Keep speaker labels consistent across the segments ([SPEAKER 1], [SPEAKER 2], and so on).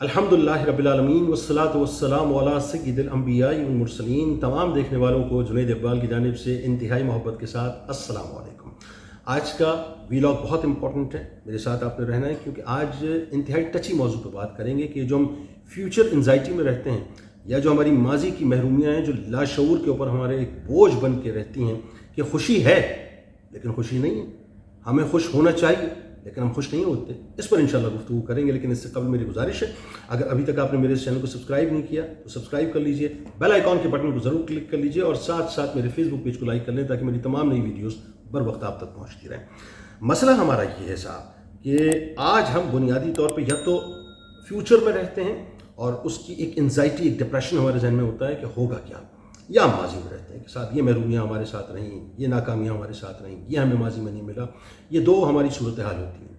[SPEAKER 1] الحمدللہ رب العالمین والصلاۃ والسلام علی سید الانبیاء والمرسلین۔ تمام دیکھنے والوں کو جنید اقبال کی جانب سے انتہائی محبت کے ساتھ السلام علیکم۔ آج کا ویلاگ بہت امپورٹنٹ ہے، میرے ساتھ آپ نے رہنا ہے کیونکہ آج انتہائی ٹچی موضوع پہ بات کریں گے کہ جو ہم فیوچر انزائٹی میں رہتے ہیں یا جو ہماری ماضی کی محرومیاں ہیں جو لاشعور کے اوپر ہمارے ایک بوجھ بن کے رہتی ہیں کہ خوشی ہے لیکن خوشی نہیں ہے، ہمیں خوش ہونا چاہیے لیکن ہم خوش نہیں ہوتے، اس پر انشاءاللہ گفتگو کریں گے۔ لیکن اس سے قبل میری گزارش ہے، اگر ابھی تک آپ نے میرے اس چینل کو سبسکرائب نہیں کیا تو سبسکرائب کر لیجئے، بیل آئیکن کے بٹن کو ضرور کلک کر لیجئے اور ساتھ ساتھ میرے فیس بک پیج کو لائک کر لیں تاکہ میری تمام نئی ویڈیوز بر وقت آپ تک پہنچتی رہیں۔ مسئلہ ہمارا یہ ہے صاحب کہ آج ہم بنیادی طور پہ یا تو فیوچر میں رہتے ہیں اور اس کی ایک انزائٹی، ایک ڈپریشن ہمارے ذہن میں ہوتا ہے کہ ہوگا کیا، یا ہم ماضی میں رہتے ہیں کہ صاحب یہ محرومیاں ہمارے ساتھ رہیں، یہ ناکامیاں ہمارے ساتھ رہیں، یہ ہمیں ماضی میں نہیں ملا۔ یہ دو ہماری صورتحال ہوتی ہیں۔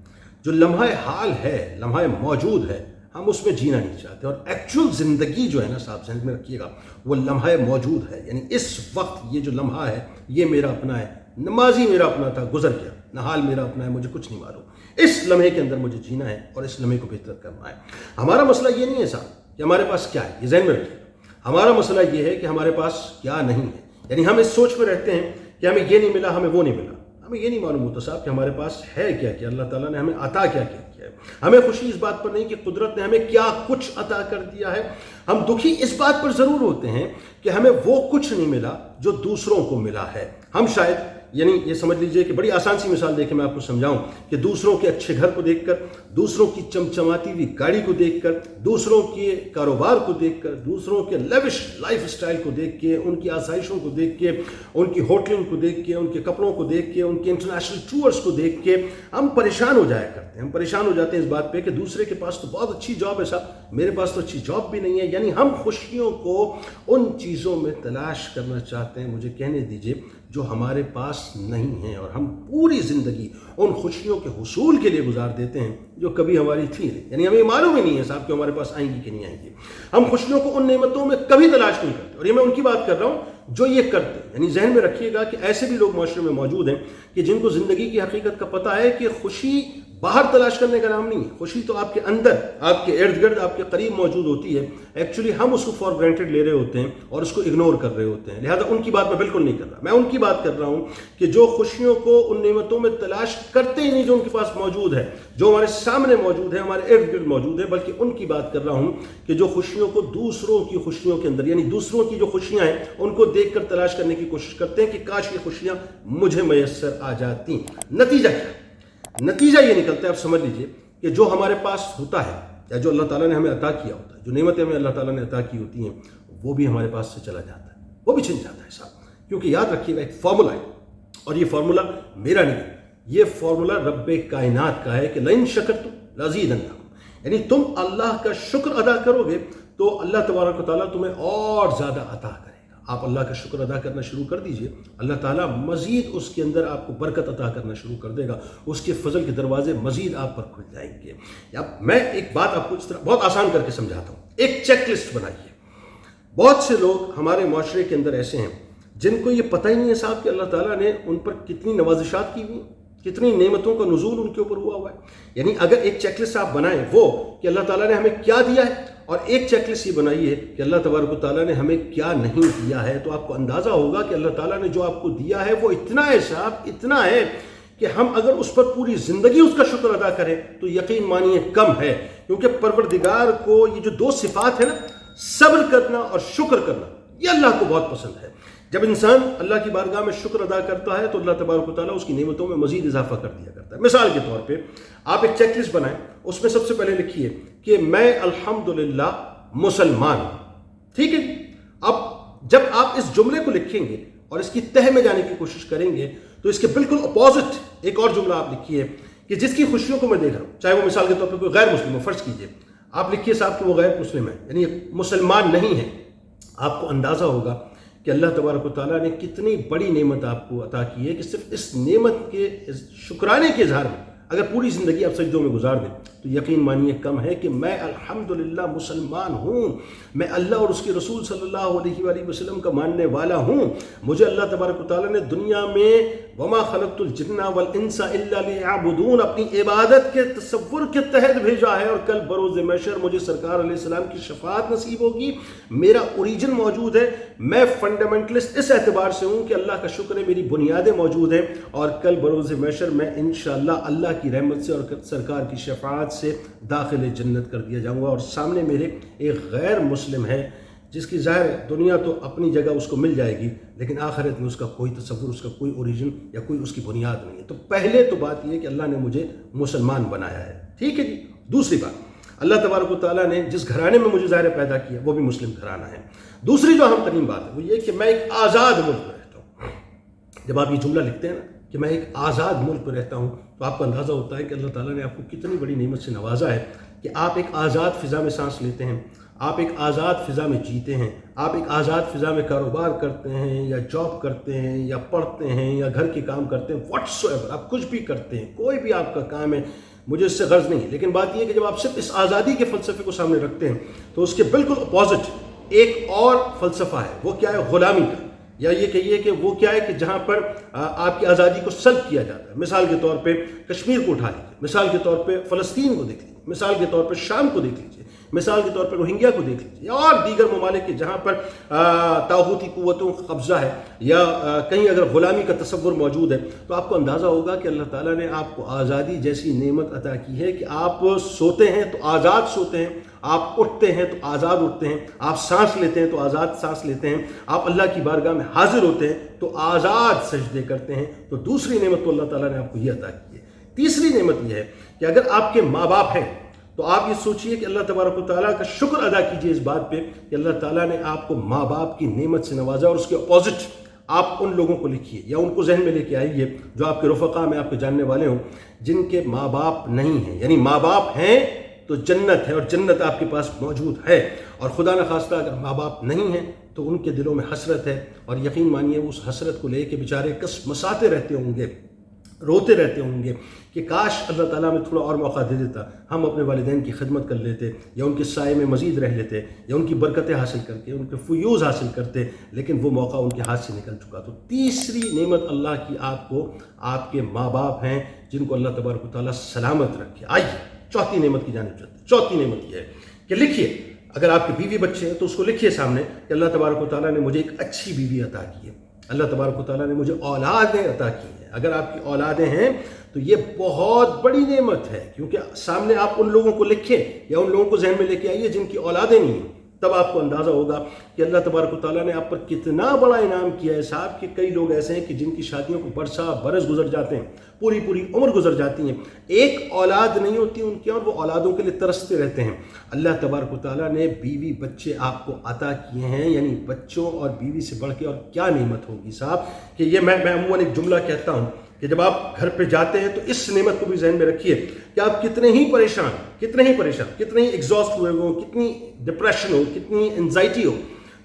[SPEAKER 1] جو لمحہ حال ہے، لمحہ موجود ہے، ہم اس میں جینا نہیں چاہتے، اور ایکچوئل زندگی جو ہے نا صاحب ذہن میں رکھیے گا، وہ لمحہ موجود ہے، یعنی اس وقت یہ جو لمحہ ہے یہ میرا اپنا ہے، نہ ماضی میرا اپنا تھا گزر گیا، نہ حال میرا اپنا ہے مجھے کچھ نہیں معلوم۔ اس لمحے کے اندر مجھے جینا ہے اور اس لمحے کو بہتر کرنا ہے۔ ہمارا مسئلہ یہ نہیں ہے صاحب کہ ہمارے پاس کیا ہے، یہ ذہن میں رکھیے گا۔ ہمارا مسئلہ یہ ہے کہ ہمارے پاس کیا نہیں ہے، یعنی ہم اس سوچ میں رہتے ہیں کہ ہمیں یہ نہیں ملا، ہمیں وہ نہیں ملا۔ ہمیں یہ نہیں معلوم ہوتا صاحب کہ ہمارے پاس ہے کیا، کہ اللہ تعالیٰ نے ہمیں عطا کیا کیا ہے۔ ہمیں خوشی اس بات پر نہیں کہ قدرت نے ہمیں کیا کچھ عطا کر دیا ہے۔ ہم دکھی اس بات پر ضرور ہوتے ہیں کہ ہمیں وہ کچھ نہیں ملا جو دوسروں کو ملا ہے۔ ہم شاید یعنی یہ سمجھ لیجئے کہ بڑی آسان سی مثال دے کے میں آپ کو سمجھاؤں کہ دوسروں کے اچھے گھر کو دیکھ کر، دوسروں کی چمچماتی ہوئی گاڑی کو دیکھ کر، دوسروں کے کاروبار کو دیکھ کر، دوسروں کے لیوش لائف سٹائل کو دیکھ کے، ان کی آسائشوں کو دیکھ کے، ان کی ہوٹلنگ کو دیکھ کے، ان کے کپڑوں کو دیکھ کے، ان کے انٹرنیشنل ٹورز کو دیکھ کے ہم پریشان ہو جایا کرتے ہیں۔ ہم پریشان ہو جاتے ہیں اس بات پہ کہ دوسرے کے پاس تو بہت اچھی جاب ہے صاحب، میرے پاس تو اچھی جاب بھی نہیں ہے۔ یعنی ہم خوشیوں کو ان چیزوں میں تلاش کرنا چاہتے ہیں، مجھے کہنے دیجئے، جو ہمارے پاس نہیں ہیں، اور ہم پوری زندگی ان خوشیوں کے حصول کے لیے گزار دیتے ہیں جو کبھی ہماری تھی نہیں۔ یعنی ہمیں معلوم ہی نہیں ہے صاحب کہ ہمارے پاس آئیں گی کہ نہیں آئیں گی۔ ہم خوشیوں کو ان نعمتوں میں کبھی تلاش نہیں کرتے، اور یہ میں ان کی بات کر رہا ہوں جو یہ کرتے ہیں۔ یعنی ذہن میں رکھیے گا کہ ایسے بھی لوگ معاشرے میں موجود ہیں کہ جن کو زندگی کی حقیقت کا پتہ ہے کہ خوشی باہر تلاش کرنے کا نام نہیں ہے، خوشی تو آپ کے اندر، آپ کے ارد گرد، آپ کے قریب موجود ہوتی ہے۔ ایکچولی ہم اس کو فار گرانٹیڈ لے رہے ہوتے ہیں اور اس کو اگنور کر رہے ہوتے ہیں۔ لہذا ان کی بات میں بالکل نہیں کر رہا، میں ان کی بات کر رہا ہوں کہ جو خوشیوں کو ان نعمتوں میں تلاش کرتے ہی نہیں جو ان کے پاس موجود ہے، جو ہمارے سامنے موجود ہے، ہمارے ارد گرد موجود ہے، بلکہ ان کی بات کر رہا ہوں کہ جو خوشیوں کو دوسروں کی خوشیوں کے اندر، یعنی دوسروں کی جو خوشیاں ہیں ان کو دیکھ کر تلاش کرنے کی کوشش کرتے ہیں کہ کاش یہ خوشیاں مجھے میسر آ جاتی۔ نتیجہ کیا؟ نتیجہ یہ نکلتا ہے، آپ سمجھ لیجئے کہ جو ہمارے پاس ہوتا ہے یا جو اللہ تعالیٰ نے ہمیں عطا کیا ہوتا ہے، جو نعمتیں ہمیں اللہ تعالیٰ نے عطا کی ہوتی ہیں، وہ بھی ہمارے پاس سے چلا جاتا ہے، وہ بھی چھن جاتا ہے صاحب۔ کیونکہ یاد رکھیے گا ایک فارمولا ہے، اور یہ فارمولا میرا نہیں ہے، یہ فارمولا رب کائنات کا ہے کہ لئن شکرتم لازیدنکم، یعنی تم اللہ کا شکر ادا کرو گے تو اللہ تبارک و تعالیٰ تمہیں اور زیادہ عطا کرے گا۔ آپ اللہ کا شکر ادا کرنا شروع کر دیجئے، اللہ تعالیٰ مزید اس کے اندر آپ کو برکت عطا کرنا شروع کر دے گا، اس کے فضل کے دروازے مزید آپ پر کھل جائیں گے۔ میں ایک بات آپ کو اس طرح بہت آسان کر کے سمجھاتا ہوں، ایک چیک لسٹ بنائیے۔ بہت سے لوگ ہمارے معاشرے کے اندر ایسے ہیں جن کو یہ پتہ ہی نہیں ہے صاحب کہ اللہ تعالیٰ نے ان پر کتنی نوازشات کی ہوئی، کتنی نعمتوں کا نزول ان کے اوپر ہوا ہوا ہے۔ یعنی اگر ایک چیک لسٹ آپ بنائیں وہ کہ اللہ تعالیٰ نے ہمیں کیا دیا ہے، اور ایک چیک لسٹ یہ بنائیے کہ اللہ تبارک و تعالیٰ نے ہمیں کیا نہیں دیا ہے، تو آپ کو اندازہ ہوگا کہ اللہ تعالیٰ نے جو آپ کو دیا ہے وہ اتنا ہے صاحب، اتنا ہے کہ ہم اگر اس پر پوری زندگی اس کا شکر ادا کریں تو یقین مانیے کم ہے۔ کیونکہ پروردگار کو یہ جو دو صفات ہیں نا، صبر کرنا اور شکر کرنا، یہ اللہ کو بہت پسند ہے۔ جب انسان اللہ کی بارگاہ میں شکر ادا کرتا ہے تو اللہ تبارک و تعالیٰ اس کی نعمتوں میں مزید اضافہ کر دیا کرتا ہے۔ مثال کے طور پہ آپ ایک چیک لسٹ بنائیں، اس میں سب سے پہلے لکھیے کہ میں الحمدللہ مسلمان ہوں، ٹھیک ہے؟ اب جب آپ اس جملے کو لکھیں گے اور اس کی تہ میں جانے کی کوشش کریں گے تو اس کے بالکل اپوزٹ ایک اور جملہ آپ لکھیے کہ جس کی خوشیوں کو میں دیکھ رہا ہوں، چاہے وہ مثال کے طور پہ کوئی غیر مسلم ہو، فرض کیجئے آپ لکھیے صاحب کہ وہ غیر مسلم ہے، یعنی مسلمان نہیں ہے، آپ کو اندازہ ہوگا کہ اللہ تبارک و تعالیٰ نے کتنی بڑی نعمت آپ کو عطا کی ہے کہ صرف اس نعمت کے شکرانے کے اظہار میں اگر پوری زندگی آپ سجدوں میں گزار دیں تو تو یقین مانیے کم ہے کہ میں الحمدللہ مسلمان ہوں، میں اللہ اور اس کے رسول صلی اللہ علیہ وآلہ وسلم کا ماننے والا ہوں۔ مجھے اللہ تبارک و تعالیٰ نے دنیا میں وما خلقت الجن والانس الا لیعبدون اپنی عبادت کے تصور کے تحت بھیجا ہے، اور کل بروز محشر مجھے سرکار علیہ السلام کی شفاعت نصیب ہوگی۔ میرا اوریجن موجود ہے، میں فنڈامنٹلسٹ اس اعتبار سے ہوں کہ اللہ کا شکر ہے میری بنیادیں موجود ہیں، اور کل بروز محشر میں انشاءاللہ اللہ کی رحمت سے اور سرکار کی شفاعت سے داخل جنت کر دیا جاؤں گا۔ اور سامنے میرے ایک غیر مسلم ہے جس کی ظاہر دنیا تو اپنی جگہ اس کو مل جائے گی، لیکن آخرت میں اس کا کوئی تصور، اس کا کوئی اوریجن یا کوئی اس کی بنیاد نہیں ہے۔ تو پہلے تو بات یہ ہے کہ اللہ نے مجھے مسلمان بنایا ہے، ٹھیک ہے جی۔ دوسری بات، اللہ تبارک و تعالیٰ نے جس گھرانے میں مجھے ظاہر پیدا کیا وہ بھی مسلم گھرانہ ہے۔ دوسری جو اہم ترین بات ہے وہ یہ کہ میں ایک آزاد ملک میں رہتا ہوں۔ جب آپ یہ جملہ لکھتے ہیں نا کہ میں ایک آزاد ملک میں رہتا ہوں، تو آپ کو اندازہ ہوتا ہے کہ اللہ تعالیٰ نے آپ کو کتنی بڑی نعمت سے نوازا ہے کہ آپ ایک آزاد فضا میں سانس لیتے ہیں، آپ ایک آزاد فضا میں جیتے ہیں، آپ ایک آزاد فضا میں کاروبار کرتے ہیں یا جاب کرتے ہیں یا پڑھتے ہیں یا گھر کے کام کرتے ہیں، واٹس ایور آپ کچھ بھی کرتے ہیں، کوئی بھی آپ کا کام ہے، مجھے اس سے غرض نہیں ہے۔ لیکن بات یہ ہے کہ جب آپ صرف اس آزادی کے فلسفے کو سامنے رکھتے ہیں تو اس کے بالکل اپوزٹ ایک اور فلسفہ ہے، وہ کیا ہے؟ غلامی کا، یا یہ کہیے کہ وہ کیا ہے کہ جہاں پر آپ کی آزادی کو سلب کیا جاتا ہے۔ مثال کے طور پہ کشمیر کو اٹھا لیجیے، مثال کے طور پہ فلسطین کو دیکھ لیجیے، مثال کے طور پہ شام کو دیکھ لیجیے، مثال کے طور پر روہنگیا کو دیکھ لیجیے، اور دیگر ممالک کے جہاں پر طاغوتی قوتوں کا قبضہ ہے یا کہیں اگر غلامی کا تصور موجود ہے، تو آپ کو اندازہ ہوگا کہ اللہ تعالیٰ نے آپ کو آزادی جیسی نعمت عطا کی ہے کہ آپ سوتے ہیں تو آزاد سوتے ہیں، آپ اٹھتے ہیں تو آزاد اٹھتے ہیں، آپ سانس لیتے ہیں تو آزاد سانس لیتے ہیں، آپ اللہ کی بارگاہ میں حاضر ہوتے ہیں تو آزاد سجدے کرتے ہیں۔ تو دوسری نعمت تو اللہ تعالیٰ نے آپ کو یہ عطا کی ہے۔ تیسری نعمت یہ ہے کہ اگر آپ کے ماں باپ ہیں تو آپ یہ سوچئے کہ اللہ تبارک و تعالیٰ کا شکر ادا کیجئے اس بات پہ کہ اللہ تعالیٰ نے آپ کو ماں باپ کی نعمت سے نوازا، اور اس کے اپوزٹ آپ ان لوگوں کو لکھیے یا ان کو ذہن میں لے کے آئیے جو آپ کے رفقا میں آپ کے جاننے والے ہوں جن کے ماں باپ نہیں ہیں، یعنی ماں باپ ہیں تو جنت ہے اور جنت آپ کے پاس موجود ہے، اور خدا نخواستہ اگر ماں باپ نہیں ہیں تو ان کے دلوں میں حسرت ہے، اور یقین مانیے وہ اس حسرت کو لے کے بیچارے کسمساتے رہتے ہوں گے، روتے رہتے ہوں گے کہ کاش اللہ تعالیٰ میں تھوڑا اور موقع دے دیتا، ہم اپنے والدین کی خدمت کر لیتے یا ان کے سائے میں مزید رہ لیتے یا ان کی برکتیں حاصل کر کے ان کے فیوز حاصل کرتے، لیکن وہ موقع ان کے ہاتھ سے نکل چکا۔ تو تیسری نعمت اللہ کی آپ کو آپ کے ماں باپ ہیں جن کو اللہ تبارک و تعالیٰ سلامت رکھے۔ آئیے چوتھی نعمت کی جانب چلتے ہیں۔ چوتھی نعمت یہ ہے کہ لکھیے، اگر آپ کے بیوی بچے ہیں تو اس کو لکھیے سامنے کہ اللہ تبارک و تعالیٰ نے مجھے ایک اچھی بیوی عطا کی ہے، اللہ تبارک و تعالیٰ نے مجھے اولادیں عطا کی ہیں۔ اگر آپ کی اولادیں ہیں تو یہ بہت بڑی نعمت ہے، کیونکہ سامنے آپ ان لوگوں کو لکھیں یا ان لوگوں کو ذہن میں لے کے آئیے جن کی اولادیں نہیں ہیں، تب آپ کو اندازہ ہوگا کہ اللہ تبارک و تعالیٰ نے آپ پر کتنا بڑا انعام کیا ہے صاحب، کہ کئی لوگ ایسے ہیں کہ جن کی شادیوں کو برس گزر جاتے ہیں، پوری عمر گزر جاتی ہیں، ایک اولاد نہیں ہوتی ان کی اور وہ اولادوں کے لیے ترستے رہتے ہیں۔ اللہ تبارک و تعالیٰ نے بیوی بچے آپ کو عطا کیے ہیں، یعنی بچوں اور بیوی سے بڑھ کے اور کیا نعمت ہوگی صاحب، کہ یہ میں عموماً ایک جملہ کہتا ہوں کہ جب آپ گھر پہ جاتے ہیں تو اس نعمت کو بھی ذہن میں رکھیے کہ آپ کتنے ہی پریشان، کتنے ہی ایگزاسٹ ہوئے ہوں، کتنی ڈپریشن ہو، کتنی انزائٹی ہو،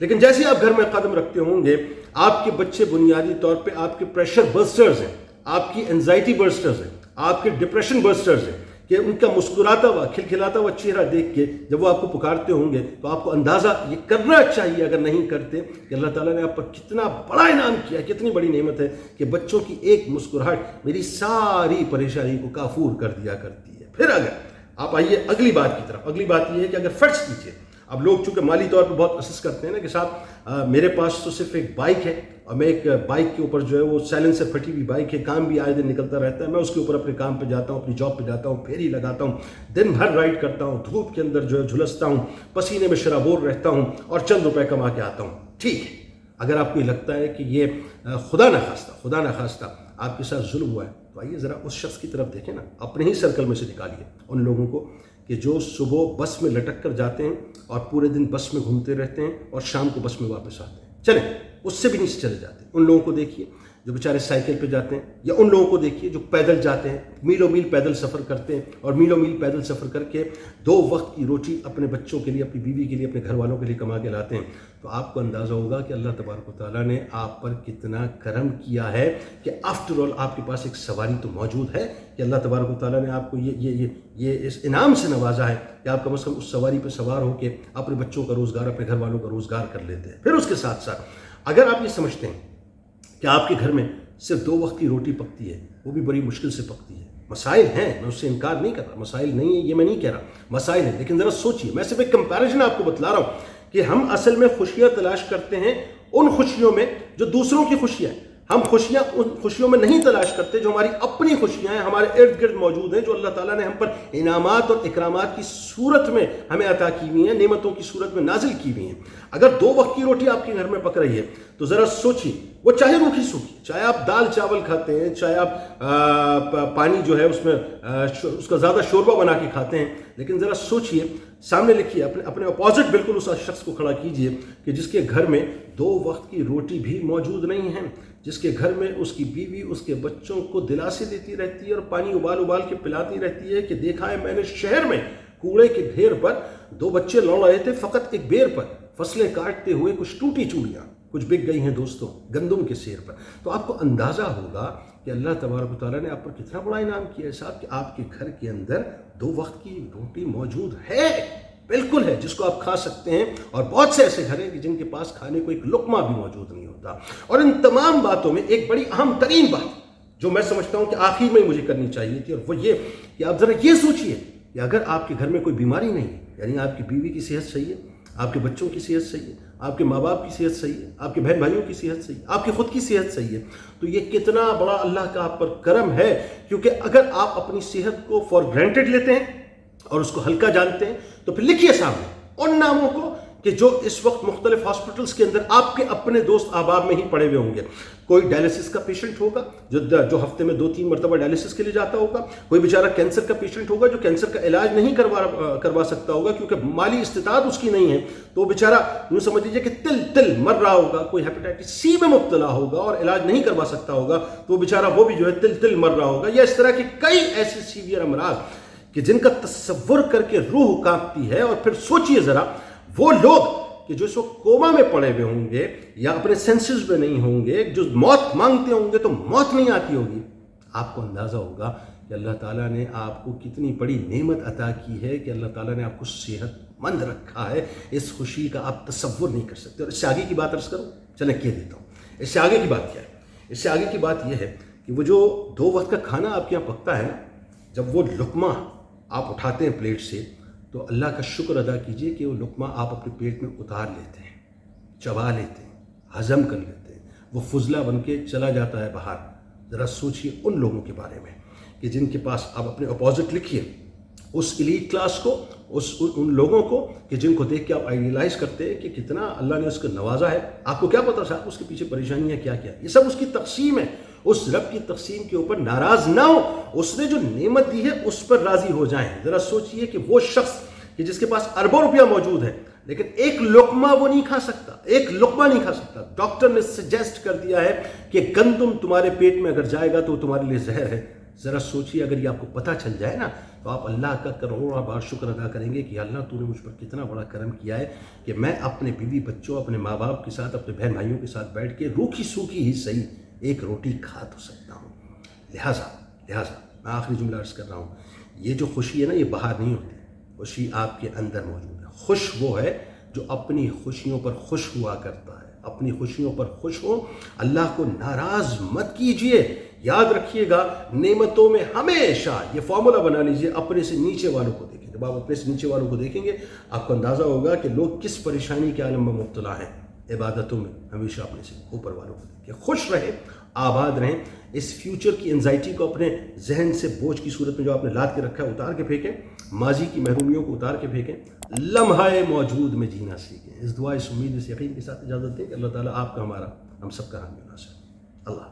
[SPEAKER 1] لیکن جیسے آپ گھر میں قدم رکھتے ہوں گے آپ کے بچے بنیادی طور پہ آپ کے پریشر برسٹرز ہیں، آپ کی انزائٹی برسٹرز ہیں، آپ کے ڈپریشن برسٹرز ہیں، کہ ان کا مسکراتا ہوا کھلکھلاتا ہوا چہرہ دیکھ کے جب وہ آپ کو پکارتے ہوں گے تو آپ کو اندازہ یہ کرنا چاہیے اگر نہیں کرتے کہ اللہ تعالیٰ نے آپ پر کتنا بڑا انعام کیا، کتنی بڑی نعمت ہے کہ بچوں کی ایک مسکراہٹ میری ساری پریشانی کو کافور کر دیا کرتی ہے۔ پھر اگر آپ آئیے اگلی بات کی طرف، اگلی بات یہ ہے کہ اگر فرض کیجیے اب لوگ چونکہ مالی طور پہ بہت اسس کرتے ہیں نا کہ صاحب میرے پاس تو صرف ایک بائک ہے اور میں ایک بائک کے اوپر جو ہے وہ سائلنسر پھٹی ہوئی بائک ہے، کام بھی آئے دن نکلتا رہتا ہے، میں اس کے اوپر اپنے کام پہ جاتا ہوں، اپنی جاب پہ جاتا ہوں، پھیری لگاتا ہوں، دن بھر رائڈ کرتا ہوں، دھوپ کے اندر جو ہے جھلستا ہوں، پسینے میں شرابور رہتا ہوں اور چند روپے کما کے آتا ہوں۔ ٹھیک ہے، اگر آپ کو یہ لگتا ہے کہ یہ خدا نخواستہ آپ کے ساتھ ظلم ہوا ہے تو آئیے ذرا اس شخص کی طرف دیکھیں نا، اپنے ہی سرکل میں سے نکالیے ان لوگوں کو کہ جو صبح بس میں لٹک کر جاتے ہیں اور پورے دن بس میں گھومتے رہتے ہیں اور شام کو بس میں واپس آتے ہیں، چلیں اس سے بھی نیچے چلے جاتے ہیں، ان لوگوں کو دیکھیے جو بیچارے سائیکل پہ جاتے ہیں، یا ان لوگوں کو دیکھیے جو پیدل جاتے ہیں، میلوں میل پیدل سفر کرتے ہیں، اور میلوں میل پیدل سفر کر کے 2 وقت کی روٹی اپنے بچوں کے لیے، اپنی بیوی کے لیے، اپنے گھر والوں کے لیے کما کے لاتے ہیں، تو آپ کو اندازہ ہوگا کہ اللہ تبارک و تعالیٰ نے آپ پر کتنا کرم کیا ہے کہ آفٹر آل آپ کے پاس ایک سواری تو موجود ہے، کہ اللہ تبارک و تعالیٰ نے آپ کو یہ اس انعام سے نوازا ہے کہ آپ کم از کم اس سواری پہ سوار ہو کے اپنے بچوں کا روزگار، اپنے گھر والوں کا روزگار کر لیتے ہیں۔ پھر اس کے ساتھ ساتھ اگر آپ یہ سمجھتے ہیں کہ آپ کے گھر میں صرف 2 وقت کی روٹی پکتی ہے، وہ بھی بڑی مشکل سے پکتی ہے، مسائل ہیں، میں اس سے انکار نہیں کر رہا، مسائل نہیں ہیں یہ میں نہیں کہہ رہا، مسائل ہیں، لیکن ذرا سوچئے، میں صرف ایک کمپیریزن آپ کو بتلا رہا ہوں کہ ہم اصل میں خوشیاں تلاش کرتے ہیں ان خوشیوں میں جو دوسروں کی خوشیاں ہیں، ہم خوشیاں ان خوشیوں میں نہیں تلاش کرتے جو ہماری اپنی خوشیاں ہیں، ہمارے ارد گرد موجود ہیں، جو اللہ تعالیٰ نے ہم پر انعامات اور اکرامات کی صورت میں ہمیں عطا کی ہوئی ہیں، نعمتوں کی صورت میں نازل کی ہوئی ہیں۔ اگر 2 وقت کی روٹی آپ کے گھر میں پک رہی ہے تو ذرا سوچیے، وہ چاہے روکھی سوکھی، چاہے آپ دال چاول کھاتے ہیں، چاہے آپ پانی جو ہے اس میں اس کا زیادہ شوربہ بنا کے کھاتے ہیں، لیکن ذرا سوچیے، سامنے لکھیے، اپنے اپوزٹ بالکل اس شخص کو کھڑا کیجئے کہ جس کے گھر میں 2 وقت کی روٹی بھی موجود نہیں ہے، جس کے گھر میں اس کی بیوی اس کے بچوں کو دلاسے دیتی رہتی ہے اور پانی ابال کے پلاتی رہتی ہے کہ دیکھا ہے میں نے شہر میں کوڑے کے ڈھیر پر 2 بچے لڑ رہے تھے فقط ایک بیر پر، فصلیں کاٹتے ہوئے، کچھ ٹوٹی چوڑیاں، کچھ بک گئی ہیں دوستوں گندم کے سیر پر۔ تو آپ کو اندازہ ہوگا کہ اللہ تبارک و تعالیٰ نے آپ پر کتنا بڑا انعام کیا ہے صاحب، کہ آپ کے گھر کے اندر 2 وقت کی روٹی موجود ہے، بالکل ہے، جس کو آپ کھا سکتے ہیں، اور بہت سے ایسے گھر ہیں کہ جن کے پاس کھانے کو ایک لقمہ بھی موجود نہیں ہوتا۔ اور ان تمام باتوں میں ایک بڑی اہم ترین بات جو میں سمجھتا ہوں کہ آخر میں مجھے کرنی چاہیے تھی، اور وہ یہ کہ آپ ذرا یہ سوچئے کہ اگر آپ کے گھر میں کوئی بیماری نہیں ہے، یعنی آپ کی بیوی کی صحت صحیح ہے، آپ کے بچوں کی صحت صحیح ہے، آپ کے ماں باپ کی صحت صحیح ہے، آپ کے بہن بھائیوں کی صحت صحیح ہے، آپ کی خود کی صحت صحیح ہے، تو یہ کتنا بڑا اللہ کا آپ پر کرم ہے، کیونکہ اگر آپ اپنی صحت کو فار گرانٹڈ لیتے ہیں اور اس کو ہلکا جانتے ہیں تو پھر لکھیے سامنے ان ناموں کو کہ جو اس وقت مختلف ہاسپٹلز کے اندر آپ کے اپنے دوست احباب میں ہی پڑے ہوئے ہوں گے۔ کوئی ڈائلسس کا پیشنٹ ہوگا جو ہفتے میں 2-3 مرتبہ ڈائلسس کے لیے جاتا ہوگا، کوئی بیچارہ کینسر کا پیشنٹ ہوگا جو کینسر کا علاج نہیں کروا سکتا ہوگا کیونکہ مالی استطاعت اس کی نہیں ہے، تو وہ بیچارہ یوں سمجھ لیجیے کہ تل مر رہا ہوگا، کوئی ہیپیٹائٹس سی میں مبتلا ہوگا اور علاج نہیں کروا سکتا ہوگا، تو وہ بیچارہ وہ بھی جو ہے تل مر رہا ہوگا، یا اس طرح کے کئی ایسے سیویئر امراض کہ جن کا تصور کر کے روح کانپتی ہے۔ اور پھر سوچئے ذرا وہ لوگ کہ جو اس وقت کوما میں پڑے ہوئے ہوں گے یا اپنے سینسز میں نہیں ہوں گے، جو موت مانگتے ہوں گے تو موت نہیں آتی ہوگی، آپ کو اندازہ ہوگا کہ اللہ تعالیٰ نے آپ کو کتنی بڑی نعمت عطا کی ہے، کہ اللہ تعالیٰ نے آپ کو صحت مند رکھا ہے۔ اس خوشی کا آپ تصور نہیں کر سکتے۔ اور اس سے آگے کی بات عرض کروں، چلیں کہہ دیتا ہوں، اس سے آگے کی بات کیا ہے؟ اس سے آگے کی بات یہ ہے کہ وہ جو 2 وقت کا کھانا آپ کے یہاں پکتا ہے نا، جب وہ لقمہ آپ اٹھاتے ہیں پلیٹ سے، تو اللہ کا شکر ادا کیجئے کہ وہ لقمہ آپ اپنے پیٹ میں اتار لیتے ہیں، چبا لیتے ہیں، ہضم کر لیتے ہیں، وہ فضلہ بن کے چلا جاتا ہے باہر۔ ذرا سوچئے ان لوگوں کے بارے میں کہ جن کے پاس، آپ اپنے اپوزٹ لکھیے اس ایلیٹ کلاس کو، ان لوگوں کو کہ جن کو دیکھ کے آپ آئیڈیلائز کرتے ہیں کہ کتنا اللہ نے اس کو نوازا ہے۔ آپ کو کیا پتا صاحب اس کے پیچھے پریشانیاں کیا کیا، یہ سب اس کی تقسیم ہے۔ اس رب کی تقسیم کے اوپر ناراض نہ ہو، اس نے جو نعمت دی ہے اس پر راضی ہو جائیں۔ ذرا سوچئے کہ وہ شخص کہ جس کے پاس اربوں روپیہ موجود ہے لیکن ایک لقمہ وہ نہیں کھا سکتا، ایک لقمہ نہیں کھا سکتا، ڈاکٹر نے سجیسٹ کر دیا ہے کہ گندم تمہارے پیٹ میں اگر جائے گا تو وہ تمہارے لیے زہر ہے۔ ذرا سوچئے اگر یہ آپ کو پتہ چل جائے نا تو آپ اللہ کا کروڑوں بار شکر ادا کریں گے کہ اللہ تو نے مجھ پر کتنا بڑا کرم کیا ہے کہ میں اپنے بیوی بچوں، اپنے ماں باپ کے ساتھ، اپنے بہن بھائیوں کے ساتھ بیٹھ کے روکھی سوکھی ہی صحیح ایک روٹی کھا تو سکتا ہوں۔ لہٰذا میں آخری جملہ عرض کر رہا ہوں، یہ جو خوشی ہے نا، یہ باہر نہیں ہوتی، خوشی آپ کے اندر موجود ہے۔ خوش وہ ہے جو اپنی خوشیوں پر خوش ہوا کرتا ہے، اپنی خوشیوں پر خوش ہو، اللہ کو ناراض مت کیجئے۔ یاد رکھیے گا، نعمتوں میں ہمیشہ یہ فارمولا بنا لیجئے، اپنے سے نیچے والوں کو دیکھیں۔ جب آپ اپنے سے نیچے والوں کو دیکھیں گے آپ کو اندازہ ہوگا کہ لوگ کس پریشانی کے عالم میں مبتلا ہیں۔ عبادتوں میں ہمیشہ اپنے سے اوپر والوں کو دیکھیں، خوش رہیں، آباد رہیں۔ اس فیوچر کی انزائٹی کو اپنے ذہن سے بوجھ کی صورت میں جو آپ نے لاد کے رکھا ہے اتار کے پھینکیں، ماضی کی محرومیوں کو اتار کے پھینکیں، لمحہ موجود میں جینا سیکھیں۔ اس دعا، اس امید، اس یقین کے ساتھ اجازت دیں کہ اللہ تعالیٰ آپ کا، ہمارا، ہم سب کا حامی و ناصر۔ اللہ